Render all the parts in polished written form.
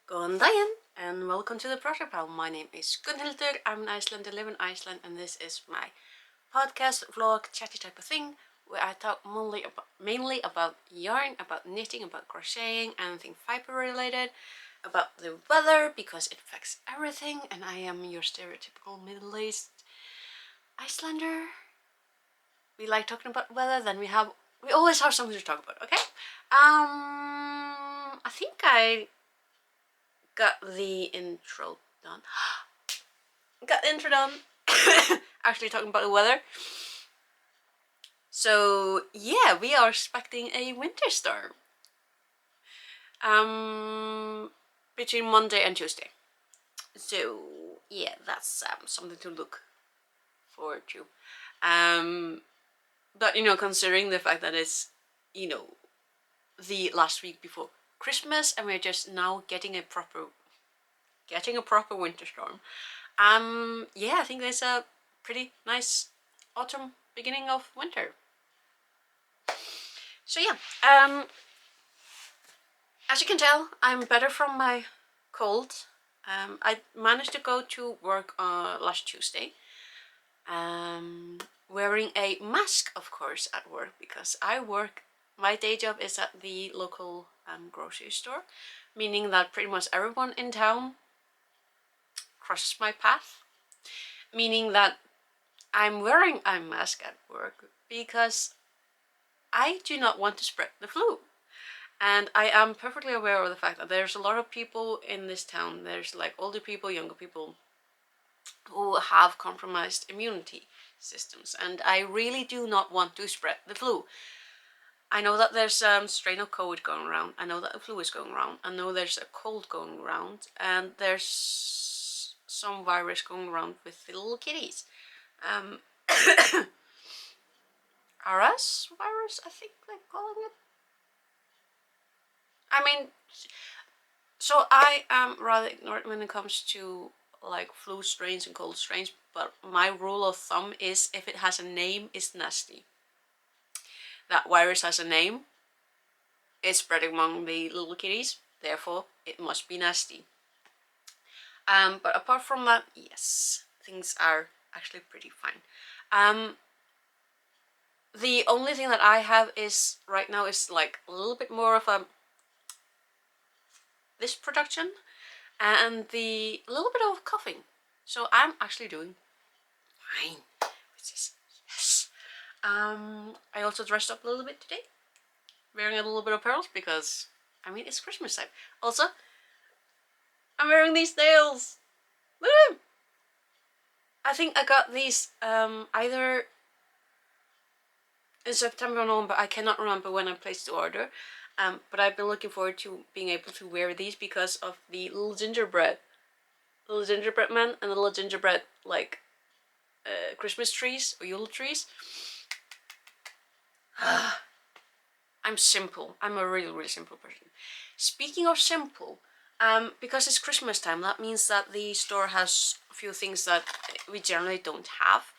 Góðan daginn and welcome to the Project Pal. My name is Gunnhildur, I'm an Icelander, live in Iceland, and this is my podcast, vlog, chatty type of thing where I talk mainly about yarn, about knitting, about crocheting, anything fiber related, about the weather because it affects everything, and I am your stereotypical middle-aged Icelander. We like talking about weather, then we always have something to talk about, okay? I think I got the intro done. Got the intro done. Actually talking about the weather. So yeah, we are expecting a winter storm. Between Monday and Tuesday. So yeah, that's something to look forward to. But considering the fact that it's the last week before Christmas and we're just now getting a proper winter storm. Yeah, I think there's a pretty nice autumn beginning of winter. So yeah, as you can tell, I'm better from my cold. I managed to go to work last Tuesday, wearing a mask, of course, at work because my day job is at the local grocery store, meaning that pretty much everyone in town crosses my path, meaning that I'm wearing a mask at work because I do not want to spread the flu. And I am perfectly aware of the fact that there's a lot of people in this town, there's like older people, younger people, who have compromised immunity systems, and I really do not want to spread the flu. I know that there's strain of COVID going around, I know that the flu is going around, I know there's a cold going around, and there's some virus going around with the little kitties. RS virus, I think they're calling it. I mean, so I am rather ignorant when it comes to like flu strains and cold strains, but my rule of thumb is if it has a name, it's nasty. That virus has a name, it's spreading among the little kitties, therefore it must be nasty. But apart from that, yes, things are actually pretty fine. The only thing that I have is right now is like a little bit more of this production and the little bit of coughing. So I'm actually doing fine, which is yes. I also dressed up a little bit today, wearing a little bit of pearls because I mean it's Christmas time. Also, I'm wearing these nails. Woo! I think I got these either in September or November. I cannot remember when I placed the order. But I've been looking forward to being able to wear these because of the little gingerbread man and the little gingerbread like Christmas trees or Yule trees. I'm simple. I'm a really, really simple person. Speaking of simple, because it's Christmas time, that means that the store has a few things that we generally don't have,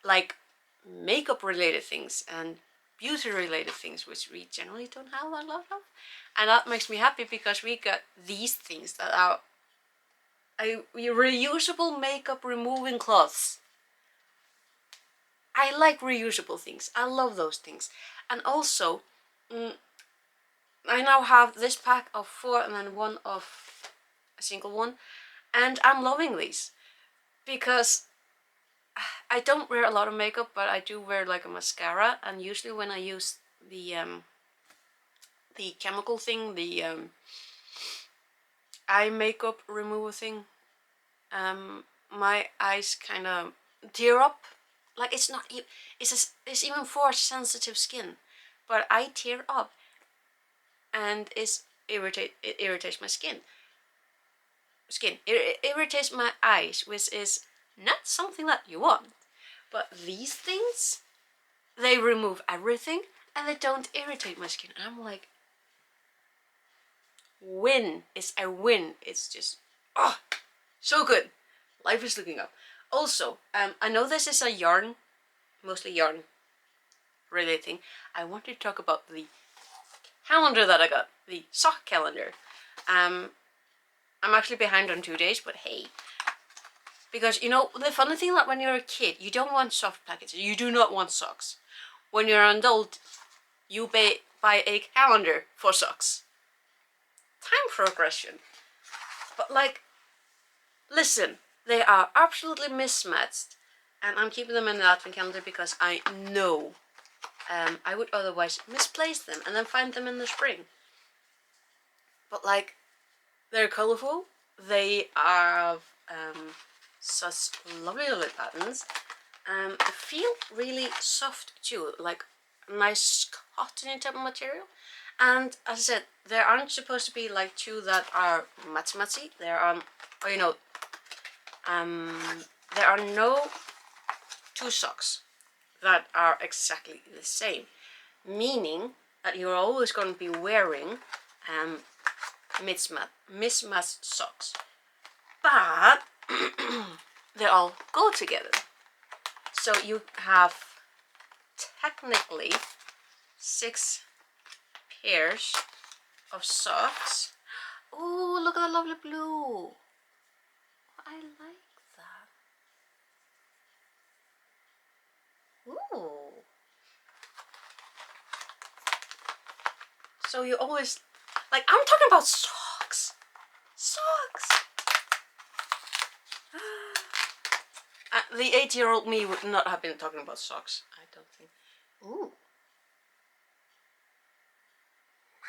like makeup related things and beauty related things, which we generally don't have a lot of. And that makes me happy because we got these things that are reusable makeup removing cloths. I like reusable things. I love those things. And also, I now have this pack of 4 and then one of a single one. And I'm loving these because I don't wear a lot of makeup, but I do wear like a mascara. And usually when I use the chemical thing, the eye makeup remover thing, my eyes kind of tear up. Like it's even for sensitive skin, but I tear up, and it irritates my skin. It irritates my eyes, which is not something that you want. But these things, they remove everything and they don't irritate my skin. And I'm like, win. It's a win. It's just so good. Life is looking up. Also, I know this is a yarn, mostly yarn related thing. I want to talk about the calendar that I got, the sock calendar. I'm actually behind on 2 days, but hey. Because, you know, the funny thing that when you're a kid, you don't want soft packages. You do not want socks. When you're an adult, you buy a calendar for socks. Time progression. But like, listen, they are absolutely mismatched. And I'm keeping them in the advent calendar because I know I would otherwise misplace them and then find them in the spring. But like, they're colorful. They have such lovely patterns. They feel really soft too, like nice cottony type of material. And as I said, there aren't supposed to be like two that are matchy. There are, or you know, there are no two socks that are exactly the same, meaning that you're always going to be wearing mismatched socks, but they all go together. So you have technically 6 pairs of socks. Oh, look at the lovely blue. I like that. Ooh. So you always, like, I'm talking about socks. Socks. The 8-year-old me would not have been talking about socks, I don't think. Ooh.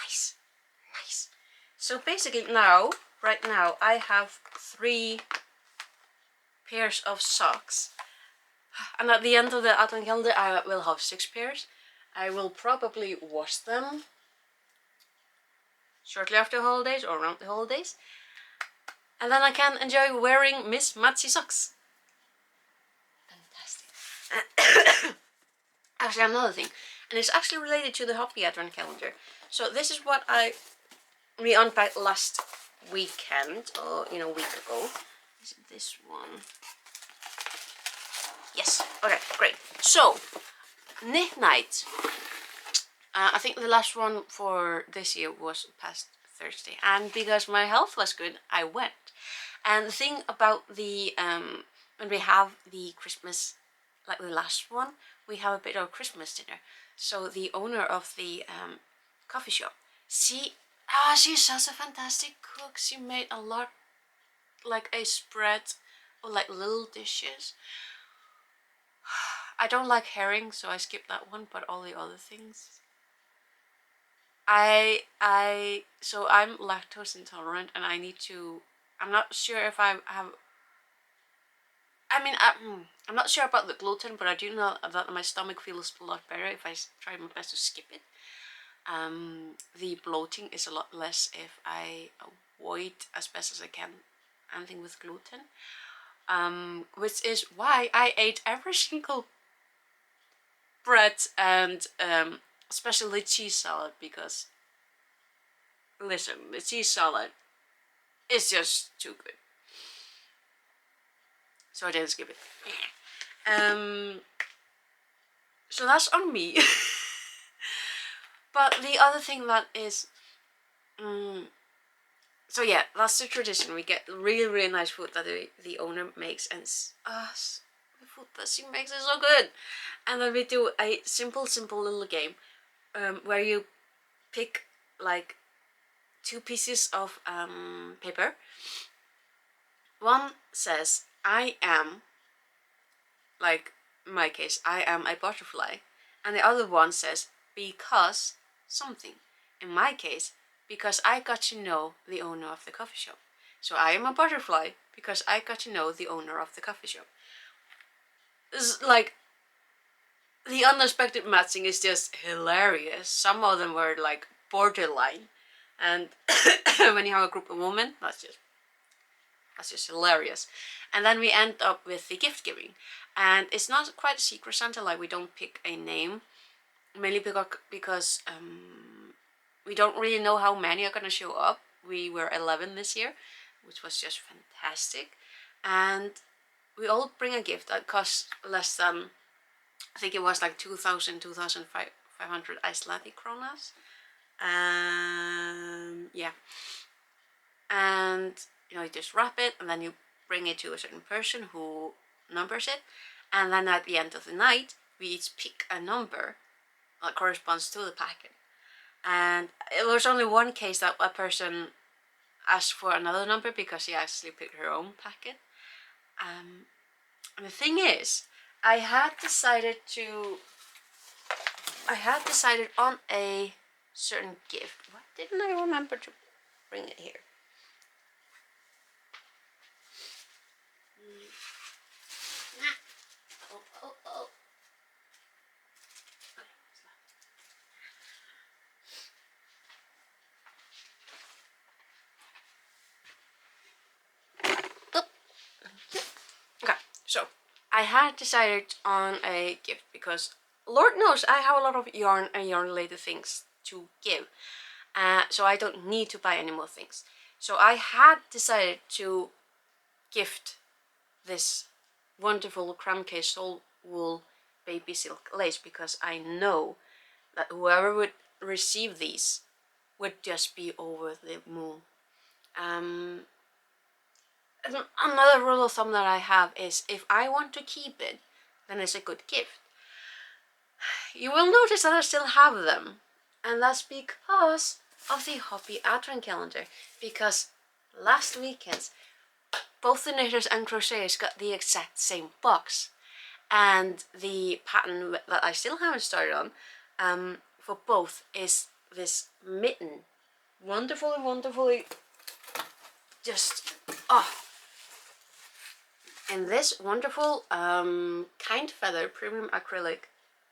Nice. Nice. So basically now, right now, I have 3 pairs of socks. And at the end of the advent calendar, I will have 6 pairs. I will probably wash them shortly after the holidays or around the holidays. And then I can enjoy wearing Miss Matzy socks. Fantastic. Actually, another thing, and it's actually related to the Hoppy Advent calendar. So this is what we unpacked last weekend, or you know, week ago. Is it this one? Yes. Okay, great. So, knit night. I think the last one for this year was past Thursday, and because my health was good, I went. And the thing about the when we have the Christmas, like the last one, we have a bit of Christmas dinner. So the owner of the coffee shop, she's such a fantastic cook. She made a lot, like a spread of like little dishes. I don't like herring, so I skipped that one, but all the other things. So I'm lactose intolerant, and I need to. I'm not sure if I have. I mean, I'm not sure about the gluten, but I do know that my stomach feels a lot better if I try my best to skip it. The bloating is a lot less if I avoid as best as I can anything with gluten. Which is why I ate every single bread and especially cheese salad, because listen, the cheese salad is just too good. So I didn't skip it. So that's on me. But the other thing that is, so yeah, that's the tradition. We get really, really nice food that the owner makes, and the food that she makes is so good. And then we do a simple little game, where you pick like 2 pieces of paper. One says, I am, like in my case, I am a butterfly. And the other one says, because something. In my case, because I got to know the owner of the coffee shop. So I am a butterfly because I got to know the owner of the coffee shop. It's like, the unexpected matching is just hilarious. Some of them were like borderline. And when you have a group of women, that's just hilarious. And then we end up with the gift giving. And it's not quite a secret Santa, like we don't pick a name. Mainly because we don't really know how many are going to show up. We were 11 this year, which was just fantastic. And we all bring a gift that costs less than, I think it was like 2,500 Icelandic kronas. Yeah. And you just wrap it and then you bring it to a certain person who numbers it, and then at the end of the night we each pick a number that corresponds to the packet. And it was only one case that a person asked for another number because she actually picked her own packet. And the thing is, I had decided on a certain gift. Why didn't I remember to bring it here? Oh. Okay, so I had decided on a gift because Lord knows I have a lot of yarn and yarn related things to give. So I don't need to buy any more things. So I had decided to gift this wonderful Cramcase Soul Wool Baby Silk Lace because I know that whoever would receive these would just be over the moon. Another rule of thumb that I have is if I want to keep it, then it's a good gift. You will notice that I still have them, and that's because of the Hobby Advent Calendar, because last weekend both the knitters and crocheters got the exact same box, and the pattern that I still haven't started on for both is this mitten. Wonderfully just and this wonderful kind feather premium acrylic,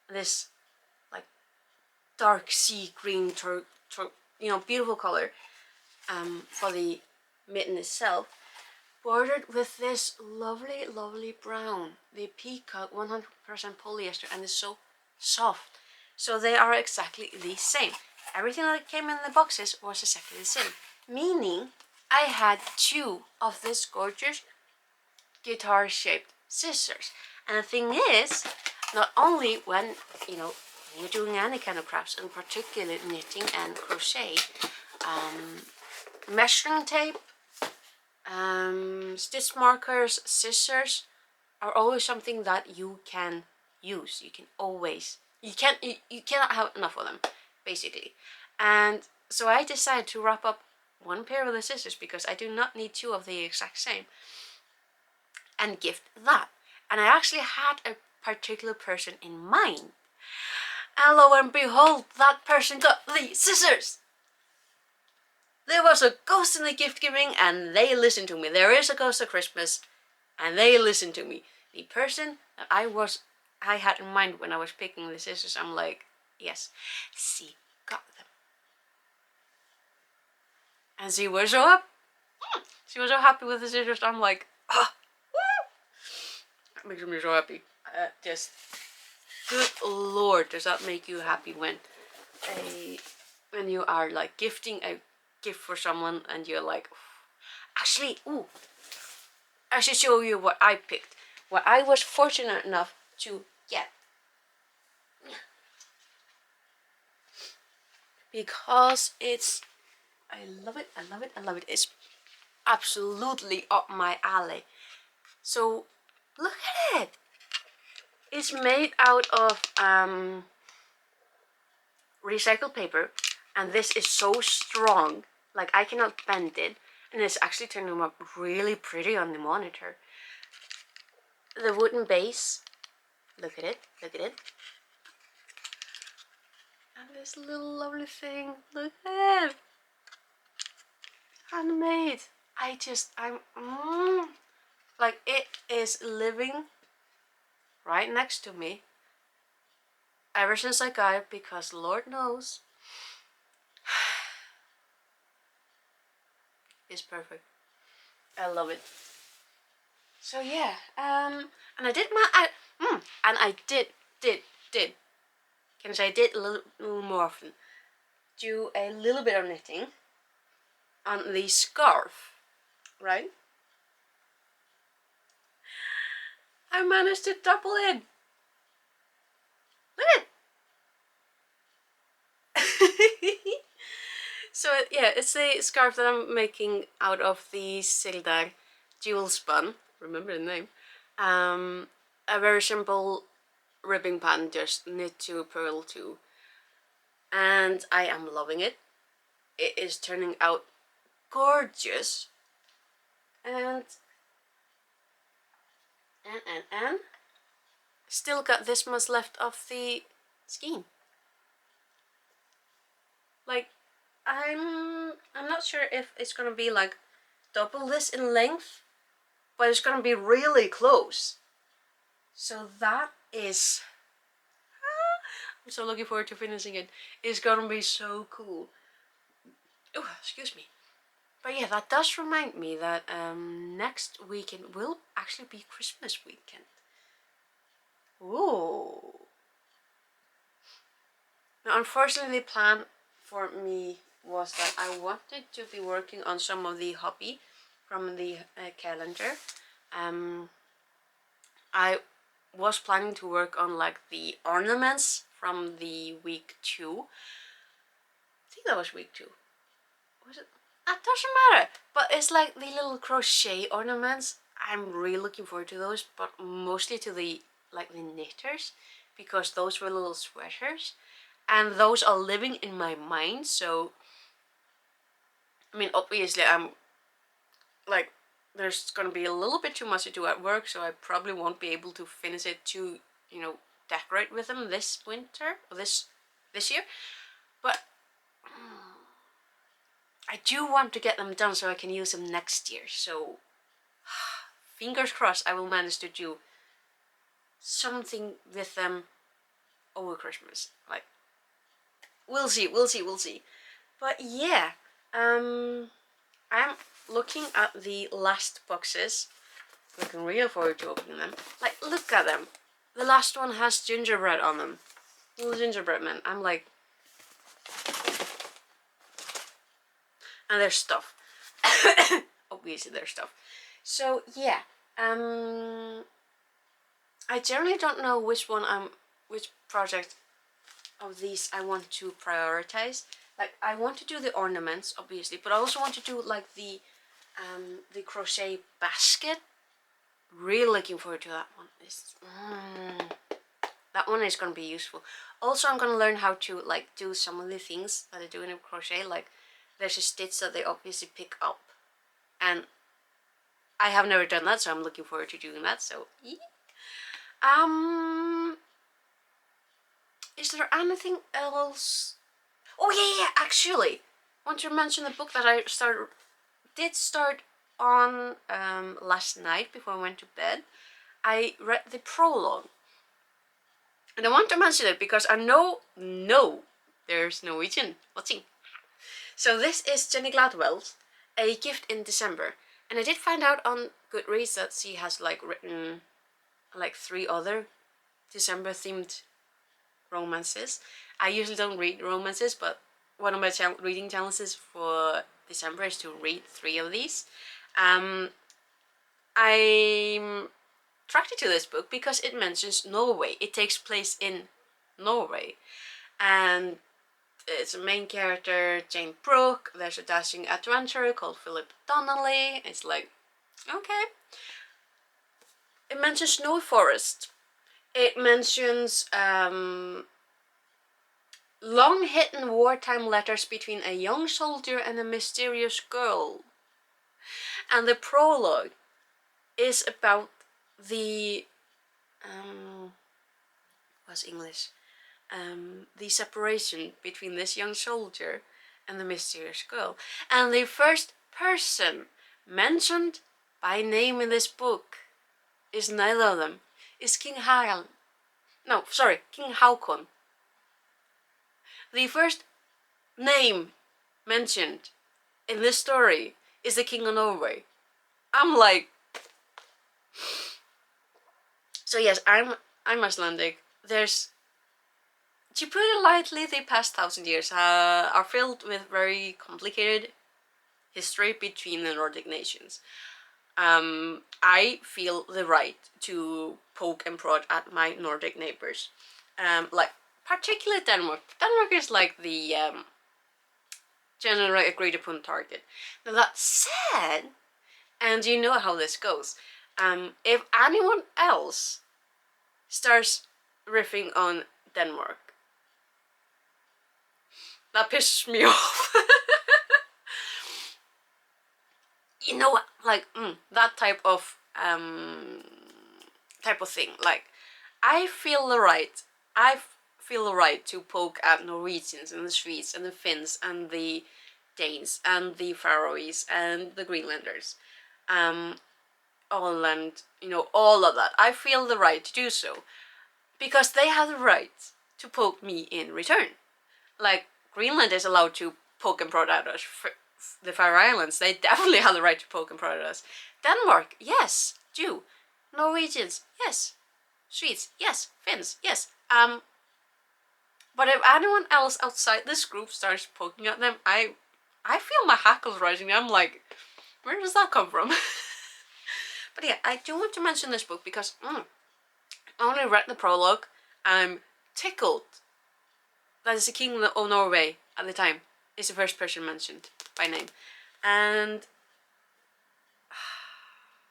this like dark sea green beautiful color for the mitten itself, bordered with this lovely brown, the peacock 100% polyester, and it's so soft. So they are exactly the same. Everything that came in the boxes was exactly the same, meaning I had two of this gorgeous guitar shaped scissors. And the thing is, not only when you're doing any kind of crafts, and particularly knitting and crochet, measuring tape, stitch markers, scissors are always something that you can use. You cannot have enough of them, basically. And so I decided to wrap up one pair of the scissors because I do not need two of the exact same, and gift that. And I actually had a particular person in mind, and lo and behold, that person got the scissors. There was a ghost in the gift giving, and they listened to me. There is a ghost of Christmas, and they listened to me. The person that I had in mind when I was picking the scissors, I'm like, yes, she got them. And she was so happy. She was so happy with the scissors. I'm like, that makes me so happy. Just, good Lord, does that make you happy when you are like gifting a gift for someone and you're like, actually, I should show you what I picked, what I was fortunate enough to get, because I love it. It's absolutely up my alley. So look at it. It's made out of recycled paper, and this is so strong, like I cannot bend it, and it's actually turning out really pretty on the monitor. The wooden base, look at it. And this little lovely thing, look at it. Handmade. Like it is living right next to me ever since I got it, because Lord knows it's perfect. I love it. So yeah, and I did a little more often, do a little bit of knitting on the scarf, right? I managed to double in. Look at it. So yeah, it's a scarf that I'm making out of the Sildar jewel spun. Remember the name. A very simple ribbing pattern, just knit to, purl to, and I am loving it. It is turning out gorgeous, and still got this much left of the skein. Like, I'm not sure if it's gonna be like double this in length, but it's gonna be really close. So that is, I'm so looking forward to finishing it. It's gonna be so cool. Oh, excuse me. But yeah, that does remind me that next weekend will actually be Christmas weekend. Ooh. Now, unfortunately, the plan for me was that I wanted to be working on some of the hobby from the calendar. I was planning to work on like the ornaments from the week 2. I think that was week 2. Was it? That doesn't matter. But it's like the little crochet ornaments. I'm really looking forward to those, but mostly to the like the knitters, because those were little sweaters, and those are living in my mind. So I mean, obviously, I'm like, there's gonna be a little bit too much to do at work, so I probably won't be able to finish it to, you know, decorate with them this winter or this year. But I do want to get them done so I can use them next year. So fingers crossed I will manage to do something with them over Christmas. Like, we'll see. But yeah, I'm looking at the last boxes. Looking real forward to opening them. Like, look at them. The last one has gingerbread on them. Little gingerbread men. I'm like, and there's stuff. Obviously, there's stuff. So yeah, I generally don't know which project of these I want to prioritize. Like, I want to do the ornaments, obviously, but I also want to do like the crochet basket. Really looking forward to that one. That one is gonna be useful. Also, I'm gonna learn how to like do some of the things that I do in crochet. Like, there's a stitch that they obviously pick up, and I have never done that, so I'm looking forward to doing that. So yeah. Is there anything else? Oh yeah, actually, I want to mention the book that I did start on last night before I went to bed. I read the prologue, and I want to mention it because I know there's Norwegian watching. So this is Jenny Gladwell's A Gift in December, and I did find out on Goodreads that she has like written like 3 other December themed romances. I usually don't read romances, but one of my reading challenges for December is to read 3 of these. I'm attracted to this book because it mentions Norway. It takes place in Norway, and it's a main character, Jane Brooke. There's a dashing adventurer called Philip Donnelly. It's like, okay. It mentions snowy forest. It mentions long hidden wartime letters between a young soldier and a mysterious girl. And the prologue is about the what's English? The separation between this young soldier and the mysterious girl. And the first person mentioned by name in this book is neither of them. Is King Harald. No, sorry, King Haakon. The first name mentioned in this story is the King of Norway. I'm like, so yes, I'm Icelandic. There's, to put it lightly, the past 1,000 years are filled with very complicated history between the Nordic nations. I feel the right to poke and prod at my Nordic neighbors, like particularly Denmark. Denmark is like the generally agreed upon target. Now that said, and you know how this goes, if anyone else starts riffing on Denmark, that pisses me off. You know what, like that type of thing. Like, I feel the right to poke at Norwegians and the Swedes and the Finns and the Danes and the Faroese and the Greenlanders, all and all of that. I feel the right to do so because they have the right to poke me in return. Like, Greenland is allowed to poke and prod at us. The Faroe Islands, they definitely have the right to poke and prod at us. Denmark, yes, do. Norwegians, yes. Swedes, yes. Finns, yes. But if anyone else outside this group starts poking at them, I feel my hackles rising. I'm like, where does that come from? But yeah, I do want to mention this book because I only read the prologue. I'm tickled that is the King of Norway at the time is the first person mentioned by name, and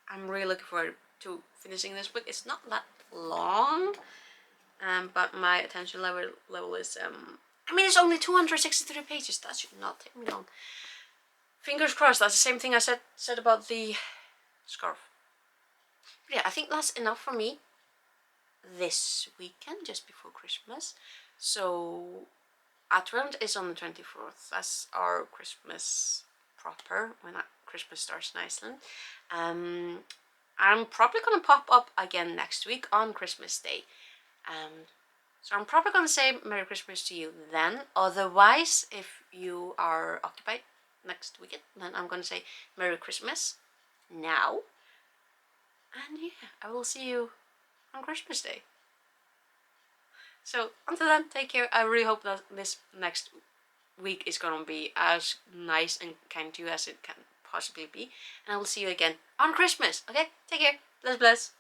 I'm really looking forward to finishing this book. It's not that long, but my attention level is I mean, it's only 263 pages. That should not take me long. Fingers crossed. That's the same thing I said about the scarf. But yeah, I think that's enough for me this weekend, just before Christmas. So Advent is on the 24th. That's our Christmas proper, when Christmas starts in Iceland. I'm probably gonna pop up again next week on Christmas Day. So I'm probably gonna say Merry Christmas to you then. Otherwise, if you are occupied next weekend, then I'm gonna say Merry Christmas now. And yeah, I will see you on Christmas Day. So until then, take care. I really hope that this next week is gonna be as nice and kind to you as it can possibly be. And I will see you again on Christmas. Okay, take care. Bless, bless.